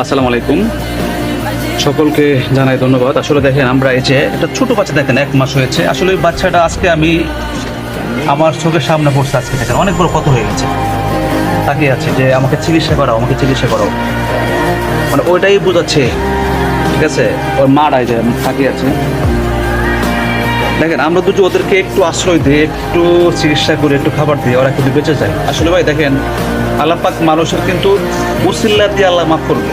আসসালামু আলাইকুম, সকলকে জানাই ধন্যবাদ। আসলে দেখেন, আমরা এই যে একটা ছোট বাচ্চা দেখেন 1 মাস হয়েছে। আসলে ওই বাচ্চাটা আজকে আমি আমার চোখের সামনে পড়ছে। আজকে দেখেন অনেক বড় কত হয়ে গেছে, তাকিয়ে আছে যে আমাকে চিকিৎসা করাও, আমাকে চিকিৎসা করাও, মানে ওইটাই বোঝাচ্ছে। ঠিক আছে, ওর মারাই যে তাকিয়ে আছে। দেখেন, আমরা দুটো ওদেরকে একটু আশ্রয় দিই, একটু চিকিৎসা করে, একটু খাবার দিই, ওরা কিন্তু বেঁচে যায়। আসলে ভাই দেখেন, আল্লাহ পাক মানুষের কিন্তু উসিল্লা দিয়ে আল্লাহ মাফ করবে।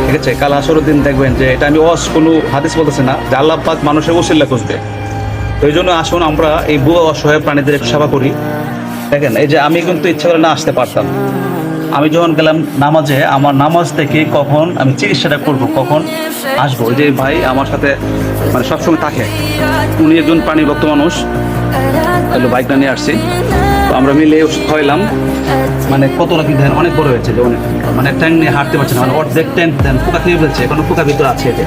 ঠিক আছে, কাল হাসরের দিন দেখবেন যে এটা আমি কোনো হাদিস বলতেছি না যে আল্লাহ পাক মানুষের উসিল্লা খুঁজবে। তো এই জন্য আসুন আমরা এই বুয়া অসহায় প্রাণীদের একটু সেবা করি। দেখেন, এই যে আমি কিন্তু ইচ্ছা করে না আসতে পারতাম। আমি যখন গেলাম নামাজে, আমার নামাজ থেকে কখন আমি চিকিৎসাটা করব, কখন আসবো, ওই যে ভাই আমার সাথে মানে সবসময় থাকে। উনি একজন প্রাণী ভক্ত মানুষ, তাহলে বাইকটা নিয়ে আসছি। তো আমরা মিলে ওষুধ খাওয়াইলাম। মানে কত রাখি দেন, অনেক বড় হয়েছে যে অনেক, মানে ট্যাং নিয়ে হাঁটতে পারছে না, মানে অর্ধেক ট্যাং দেন পোকা খেয়ে ফেলছে, এখনো পোকা ভিতরে আছে এতে।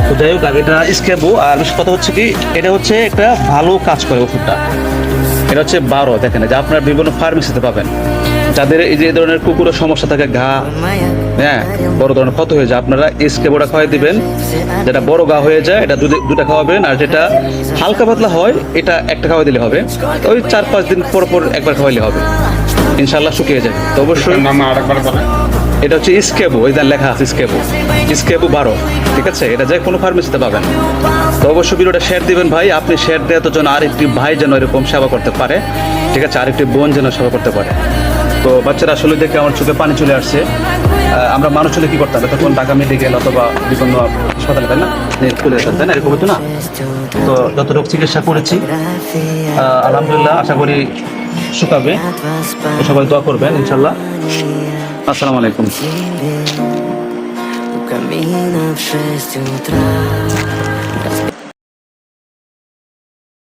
তো যাই হোক, এটা স্কেবো। আর কথা হচ্ছে কি, এটা হচ্ছে একটা ভালো কাজ করে ওষুধটা। এটা হচ্ছে 12, দেখেন যে আপনার বিভিন্ন ফার্মেসিতে পাবেন। যাদের এই যে ধরনের কুকুরের সমস্যা থাকে, ঘা, হ্যাঁ, বড় ধরনের ক্ষত হয়ে যায়, আপনারা স্কেবোটা খাওয়াই দিবেন। যেটা বড় ঘা হয়ে যায় এটা দুটা খাওয়াবেন, আর যেটা হালকা পাতলা হয় এটা একটা খাওয়াই দিলে হবে। ওই 4-5 দিন পর পর একবার খাওয়াইলে হবে, ইনশাল্লাহ শুকিয়ে যায়। তো অবশ্যই এটা হচ্ছে স্কেবো, এই লেখা আছে স্কেবো, স্কেবো 12। ঠিক আছে, এটা যে কোনো ফার্মেসিতে পাবেন। তো অবশ্যই ভিডিওটা শেয়ার দিবেন ভাই। আপনি শেয়ার দেওয়ার জন্য আরেকটি ভাই যেন এরকম সেবা করতে পারে। ঠিক আছে, আরেকটি বোন যেন সেবা করতে পারে। তো বাচ্চারা আসলে দেখে আমার চোখে পানি চলে আসছে। আমরা মানুষ হলে কি করতাম, তখন ঢাকা মেডিকেল অথবা বিভিন্ন হাসপাতালে, তাই না, খুলে যেতাম, তাই না, এরকম হতো না। তো যতটুকু চিকিৎসা করেছি আলহামদুলিল্লাহ, আশা করি শুকাবে। তো সবাই দোয়া করবেন ইনশাল্লাহ। আসসালামু আলাইকুম।